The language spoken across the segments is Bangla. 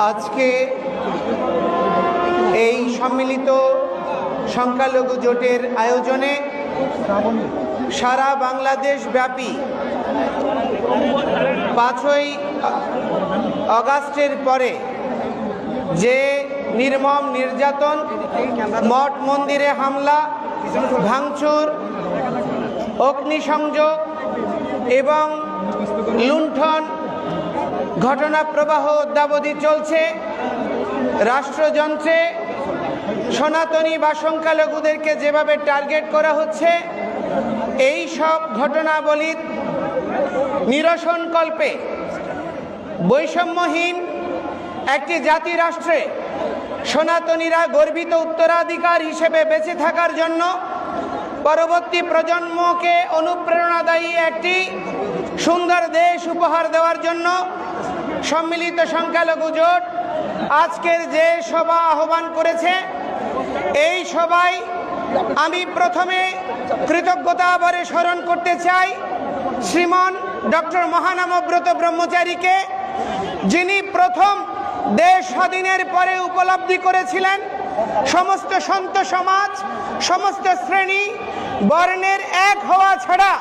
আজকে এই সম্মিলিত সংখ্যালঘু জোটের আয়োজনে সারা বাংলাদেশ ব্যাপী 5ই আগস্টের পরে যে নির্মম নির্যাতন, মঠ মন্দিরে হামলা, ভাঙচুর, অগ্নিসংযোগ এবং লুণ্ঠন ঘটনা প্রবাহ অদ্যাবধি চলছে, রাষ্ট্রযন্ত্রে সনাতনী বা সংখ্যালঘুদেরকে যেভাবে টার্গেট করা হচ্ছে, এই সব ঘটনাবলীর নিরসনকল্পে বৈষম্যহীন একটি জাতি রাষ্ট্রে সনাতনীরা গর্বিত উত্তরাধিকার হিসেবে বেঁচে থাকার জন্য পরবর্তী প্রজন্মকে অনুপ্রেরণাদায়ী একটি সুন্দর দেশ উপহার দেওয়ার জন্য সম্মিলিত সংখ্যালঘু জোট আজকের যে সভা আহ্বান করেছে, এই সভায় আমি প্রথমে কৃতজ্ঞতা আবারে স্মরণ করতে চাই শ্রীমান ডক্টর মহানামব্রত ব্রহ্মচারীকে, যিনি প্রথম দেশ স্বাধীনের পরে উপলব্ধি করেছিলেন সমস্ত সন্ত সমাজ, সমস্ত শ্রেণী বর্ণের এক হওয়া ছাড়া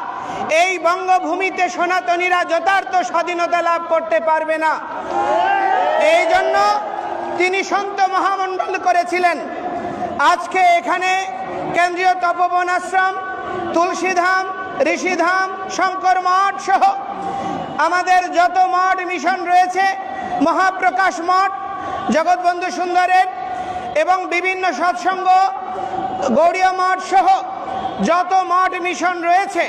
এই বঙ্গভূমিতে সনাতনীরা যথার্থ স্বাধীনতা লাভ করতে পারবে না। এই জন্য তিনি সন্ত মহামণ্ডল করেছিলেন। আজকে এখানে কেন্দ্রীয় তপবন আশ্রম, তুলসীধাম, ঋষিধাম, শঙ্কর মঠ সহ আমাদের যত মঠ মিশন রয়েছে, মহাপ্রকাশ মঠ, জগৎবন্ধু সুন্দরের এবং বিভিন্ন সৎসঙ্গ, গৌড়ীয় মঠ সহ যত মঠ মিশন রয়েছে,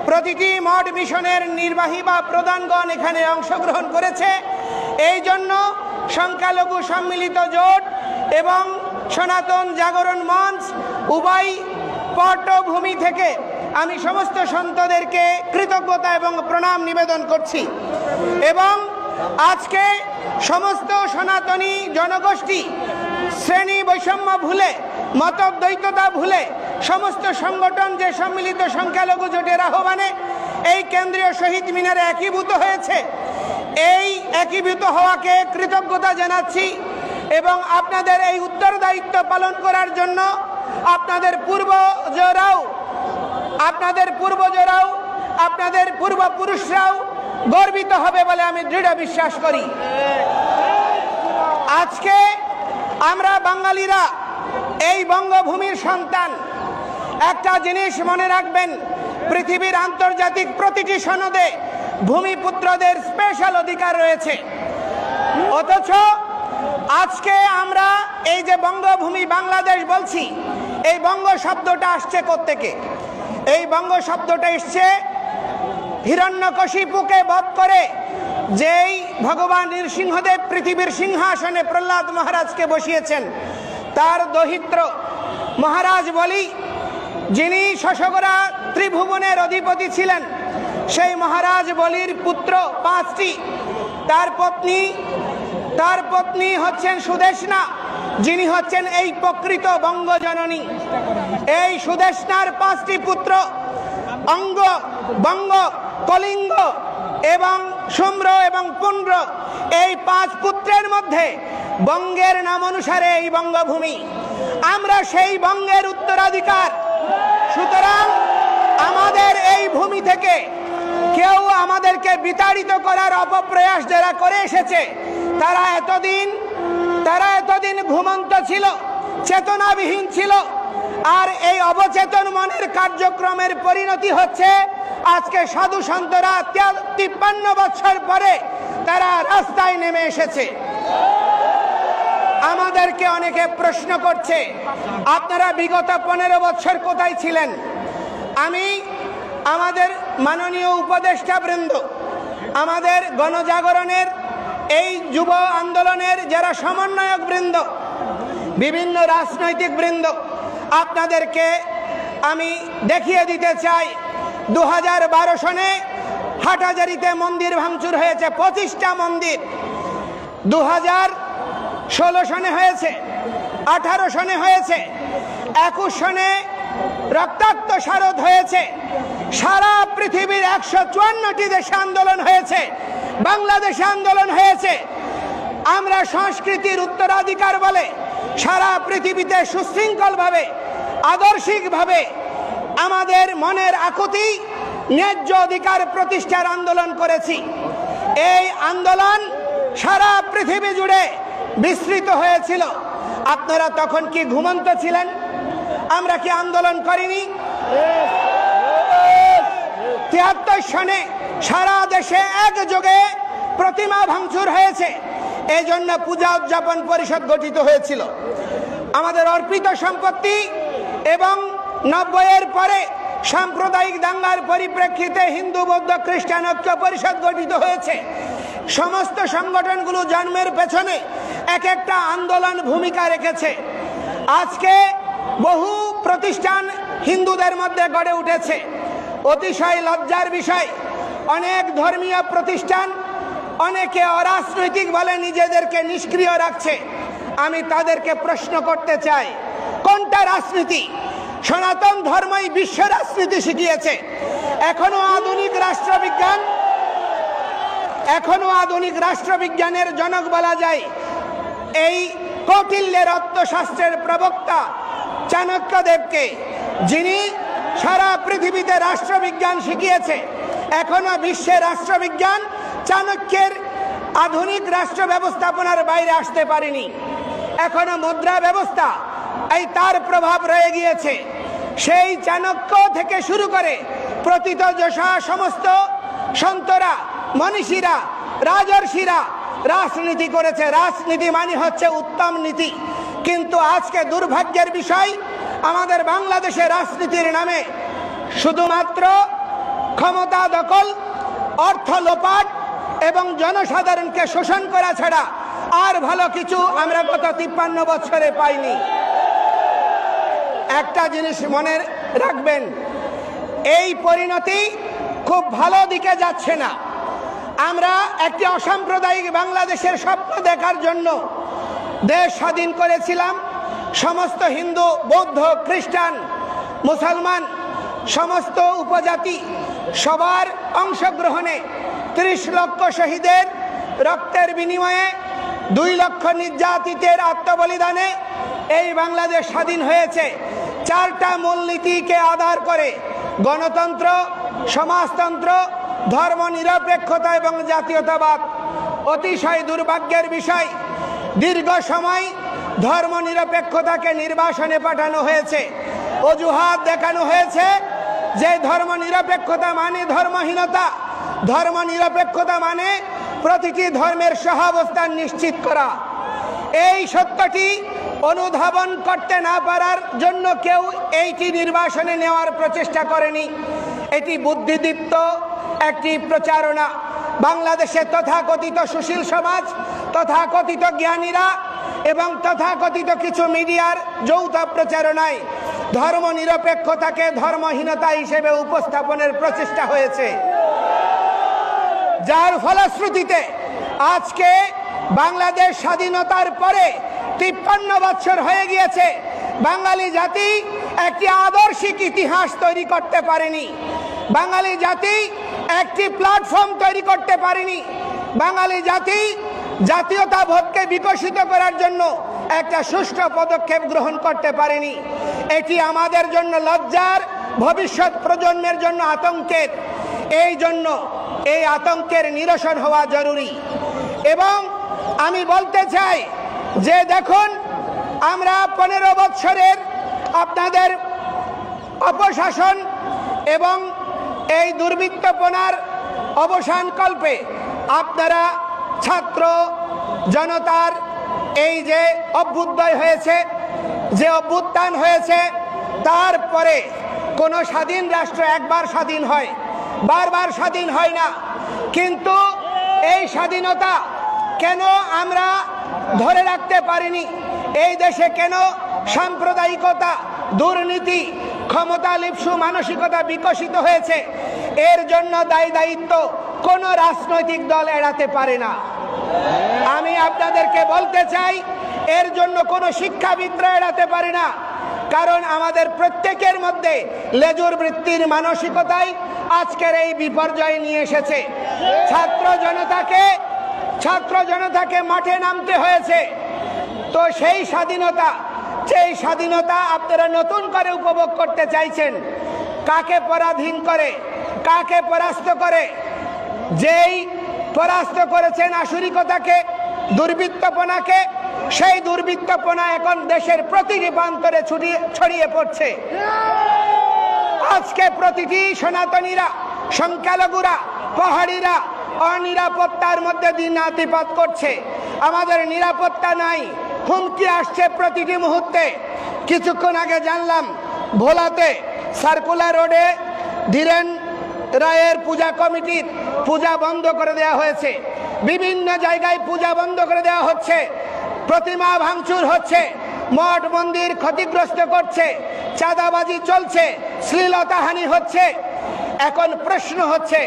প্রতিটি মঠ মিশনের নির্বাহী বা প্রধানগণ এখানে অংশগ্রহণ করেছে। এই জন্য সংখ্যালঘু সম্মিলিত জোট এবং সনাতন জাগরণ মঞ্চ উভয় পটভূমি থেকে আমি সমস্ত সন্তদেরকে কৃতজ্ঞতা এবং প্রণাম নিবেদন করছি। এবং আজকে সমস্ত সনাতনী জনগোষ্ঠী শ্রেণী বৈষম্য ভুলে, মতদ্বৈততা ভুলে সমস্ত সংগঠন যে সম্মিলিত সংখ্যালঘু জোটের আহ্বানে এই কেন্দ্রীয় শহীদ মিনারে একীভূত হয়েছে, এই একীভূত হওয়াকে কৃতজ্ঞতা জানাচ্ছি। এবং আপনাদের এই উত্তরদায়িত্ব পালন করার জন্য আপনাদের পূর্বজরাও, আপনাদের পূর্বপুরুষরাও গর্বিত হবে বলে আমি দৃঢ় বিশ্বাস করি। আজকে আমরা বাঙালিরা এই বঙ্গভূমির সন্তান। একটা জিনিস মনে রাখবেন, পৃথিবীর আন্তর্জাতিক প্রতিটি সনদে ভূমিপুত্রদের স্পেশাল অধিকার রয়েছে। অথচ আজকে আমরা এই যে বঙ্গভূমি বাংলাদেশ বলছি, এই বঙ্গ শব্দটা আসছে কোত্থেকে? এই বঙ্গ শব্দটা এসছে হিরণ্যকশিপুকে বধ করে যেই ভগবান নৃসিংহদেব পৃথিবীর সিংহাসনে প্রহ্লাদ মহারাজকে বসিয়েছেন, তার দহিত্র মহারাজ বলি, যিনি শশগরা ত্রিভুবনের অধিপতি ছিলেন, সেই মহারাজ বলির পুত্র 5টি। তার পত্নী হচ্ছেন সুদেষ্ণা, যিনি হচ্ছেন এই প্রকৃত বঙ্গজননী। এই সুদেষ্ণার 5টি পুত্র অঙ্গ, বঙ্গ, কলিঙ্গ এবং শুম্র এবং পুণ্ড্র, এই 5 পুত্রের মধ্যে বঙ্গের নাম অনুসারে এই বঙ্গভূমি। আমরা সেই বঙ্গের উত্তরাধিকার। সুতরাং আমাদের এই ভূমি থেকে কেউ আমাদেরকে বিতাড়িত করার অপপ্রয়াস যারা করে এসেছে, তারা এতদিন ঘুমন্ত ছিল, চেতনাবিহীন ছিল। আর এই অবচেতন মনের কার্যক্রমের পরিণতি হচ্ছে আজকে সাধু সন্তরা 53 বছর পরে তারা রাস্তায় নেমে এসেছে। আমাদেরকে অনেকে প্রশ্ন করছে, আপনারা বিগত 15 বছর কোথায় ছিলেন? আমি আমাদের মাননীয় উপদেষ্টা বৃন্দ, আমাদের গণজাগরণের এই যুব আন্দোলনের যারা সমন্বয়ক বৃন্দ, বিভিন্ন রাজনৈতিক বৃন্দ, আপনাদেরকে আমি দেখিয়ে দিতে চাই 2012 সনে হাটহাজারীতে মন্দির ভাঙচুর হয়েছে, 25টা মন্দির। 2016 সনে হয়েছে, 18 সনে হয়েছে, 21 সনে রক্তাক্ত শারদ হয়েছে। সারা পৃথিবীর 154টি দেশে আন্দোলন হয়েছে, বাংলাদেশে আন্দোলন হয়েছে। আমরা সংস্কৃতির উত্তরাধিকার বলে সারা পৃথিবীতে সুশৃঙ্খলভাবে আদর্শিকভাবে আমাদের মনের আকুতি ন্যায্য অধিকার প্রতিষ্ঠার আন্দোলন করেছি। এই আন্দোলন সারা পৃথিবী জুড়ে বিস্তৃত হয়েছিল। আপনারা তখন কি ঘুমন্ত ছিলেন? আমরা কি আন্দোলন করিনি? ৭৩ সনে সারা দেশে একযোগে প্রতিমা ভাঙচুর হয়েছে। এই জন্য পূজা উদযাপন পরিষদ গঠিত হয়েছিল। আমাদের অর্পিত সম্পত্তি এবং ৯০-এর পরে সাম্প্রদায়িক দাঙ্গার পরিপ্রেক্ষিতে হিন্দু বৌদ্ধ খ্রিস্টান ঐক্য পরিষদ গঠিত হয়েছে। সমস্ত সংগঠনগুলো জন্মের পেছনে এক একটা আন্দোলন ভূমিকা রেখেছে। আজকে বহু প্রতিষ্ঠান হিন্দুদের মধ্যে গড়ে উঠেছে। অতিশয় লজ্জার বিষয়, অনেক ধর্মীয় প্রতিষ্ঠান অনেকে অরাজনৈতিক বলে নিজেদেরকে নিষ্ক্রিয় রাখছে। আমি তাদেরকে প্রশ্ন করতে চাই, কোনটা রাজনীতি? সনাতন ধর্মই বিশ্ব রাজনীতি শিখিয়েছে। এখনো আধুনিক রাষ্ট্রবিজ্ঞানের জনক বলা যায় এই কৌটিল্যের অর্থশাস্ত্রের প্রবক্তা চাণক্যদেবকে, যিনি সারা পৃথিবীতে রাষ্ট্রবিজ্ঞান শিখিয়েছে। এখনো বিশ্বের রাষ্ট্রবিজ্ঞান চাণক্যের আধুনিক রাষ্ট্র ব্যবস্থাপনার বাইরে আসতে পারেনি। এখনো মুদ্রা ব্যবস্থা এই তার প্রভাব রয়ে গিয়েছে। সেই চাণক্য থেকে শুরু করে প্রথিতযশা সমস্ত সন্তরা, মনীষীরা, রাজর্ষিরা রাজনীতি করেছে। রাজনীতি মানে হচ্ছে উত্তম নীতি। কিন্তু আজকে দুর্ভাগ্যের বিষয়, আমাদের বাংলাদেশে রাজনীতির নামে শুধুমাত্র ক্ষমতা দখল, অর্থ লোপাট এবং জনসাধারণকে শোষণ করা ছাড়া আর ভালো কিছু আমরা গত ৫৩ বছরে পাইনি। একটা জিনিস মনে রাখবেন, এই পরিণতি খুব ভালো দিকে যাচ্ছে না। আমরা একটি অসাম্প্রদায়িক বাংলাদেশের স্বপ্ন দেখার জন্য দেশ স্বাধীন করেছিলাম। সমস্ত হিন্দু, বৌদ্ধ, খ্রিস্টান, মুসলমান, সমস্ত উপজাতি সবার অংশগ্রহণে ৩০ লক্ষ শহীদের রক্তের বিনিময়ে ২ লক্ষ নির্যাতিতের আত্মবলিদানে এই বাংলাদেশ স্বাধীন হয়েছে। ৪টা মূলনীতিকে আধার করে গণতন্ত্র, সমাজতন্ত্র, ধর্ম নিরপেক্ষতা এবং জাতীয়তাবাদ। অতিশয় দুর্ভাগ্যের বিষয়, দীর্ঘ সময় ধর্ম নিরপেক্ষতাকে নির্বাসনে পাঠানো হয়েছে। অজুহাত দেখানো হয়েছে যে ধর্ম নিরপেক্ষতা মানে ধর্মহীনতা, ধর্ম নিরপেক্ষতা মানে প্রতিটি ধর্মের সহাবস্থান নিশ্চিত করা। এই সত্যটি অনুধাবন করতে না পারার জন্য কেউ এইটি নির্বাসনে নেওয়ার প্রচেষ্টা করেনি। এটি বুদ্ধিদীপ্ত একটি প্রচারণা। বাংলাদেশে তথাকথিত সুশীল সমাজ, তথাকথিত জ্ঞানীরা এবং তথাকথিত কিছু মিডিয়ার যৌথ প্রচারণায় ধর্ম নিরপেক্ষতাকে ধর্মহীনতা হিসেবে উপস্থাপনের প্রচেষ্টা হয়েছে, যার ফলশ্রুতিতে আজকে বাংলাদেশ স্বাধীনতার পরে ৫৩ বছর হয়ে গিয়েছে, বাঙালি জাতি একটি আদর্শিক ইতিহাস তৈরি করতে পারেনি। বাঙালি জাতি একটি প্ল্যাটফর্ম তৈরি করতে পারেনি। বাঙালি জাতি জাতীয়তাবোধকে বিকশিত করার জন্য একটা সুষ্ঠু পদক্ষেপ গ্রহণ করতে পারেনি। এটি আমাদের জন্য লজ্জার, ভবিষ্যৎ প্রজন্মের জন্য আতঙ্কের। এই জন্য এই আতঙ্কের নিরসন হওয়া জরুরি। এবং আমি বলতে চাই যে দেখুন, আমরা ১৫ বছরের আপনাদের অপশাসন এবং এই দুর্বৃত্তপনার অবসান কল্পে আপনারা ছাত্র জনতার এই যে অভ্যুদয় হয়েছে, যে অভ্যুত্থান হয়েছে, তারপরে কোনো স্বাধীন রাষ্ট্র একবার স্বাধীন হয়, বারবার স্বাধীন হয় না। কিন্তু এই স্বাধীনতা কেন আমরা ধরে রাখতে পারিনি? এই দেশে কেন সাম্প্রদায়িকতা, দুর্নীতি, ক্ষমতা লিপ্সু মানসিকতা বিকশিত হয়েছে? এর জন্য দায়িত্ব কোনো রাজনৈতিক দল এড়াতে পারে না। আমি আপনাদেরকে বলতে চাই, এর জন্য কোনো শিক্ষাবিদরা এড়াতে পারে না। কারণ আমাদের প্রত্যেকের মধ্যে লেজুর বৃত্তির মানসিকতাই আজকের এই বিপর্যয় নিয়ে এসেছে। ছাত্র জনতাকে ছাত্র জনতাকে মাঠে নামতে হয়েছে। তো সেই স্বাধীনতা, যেই স্বাধীনতা আপনারা নতুন করে উপভোগ করতে চাইছেন, কাকে পরাধীন করে, কাকে পরাস্ত করে? যেই পরাস্ত করেছেন আসুরিকতাকে, দুর্বৃত্তপনাকে, সেই দুর্বৃত্তপনা এখন দেশের প্রতিটি প্রান্তরে ছড়িয়ে পড়ছে। আজকে প্রতিটি সনাতনীরা, সংখ্যালঘুরা, পাহাড়িরা অনিরাপত্তার মধ্যে দিনাতিপাত করছে। আমাদের নিরাপত্তা নাই, হুমকি আসছে প্রতিটি মুহূর্তে। কিছুক্ষণ আগে জানলাম ভোলাতে সার্কুলার রোডে ধীরেন রায়ের পূজা কমিটির পূজা বন্ধ করে দেওয়া হয়েছে। বিভিন্ন জায়গায় পূজা বন্ধ করে দেওয়া হচ্ছে, প্রতিমা ভাঙচুর হচ্ছে, মঠ মন্দির ক্ষতিগ্রস্ত করছে, চাঁদাবাজি চলছে, শ্লীলতাহানি হচ্ছে। এখন প্রশ্ন হচ্ছে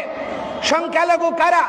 সংখ্যালঘু কারা?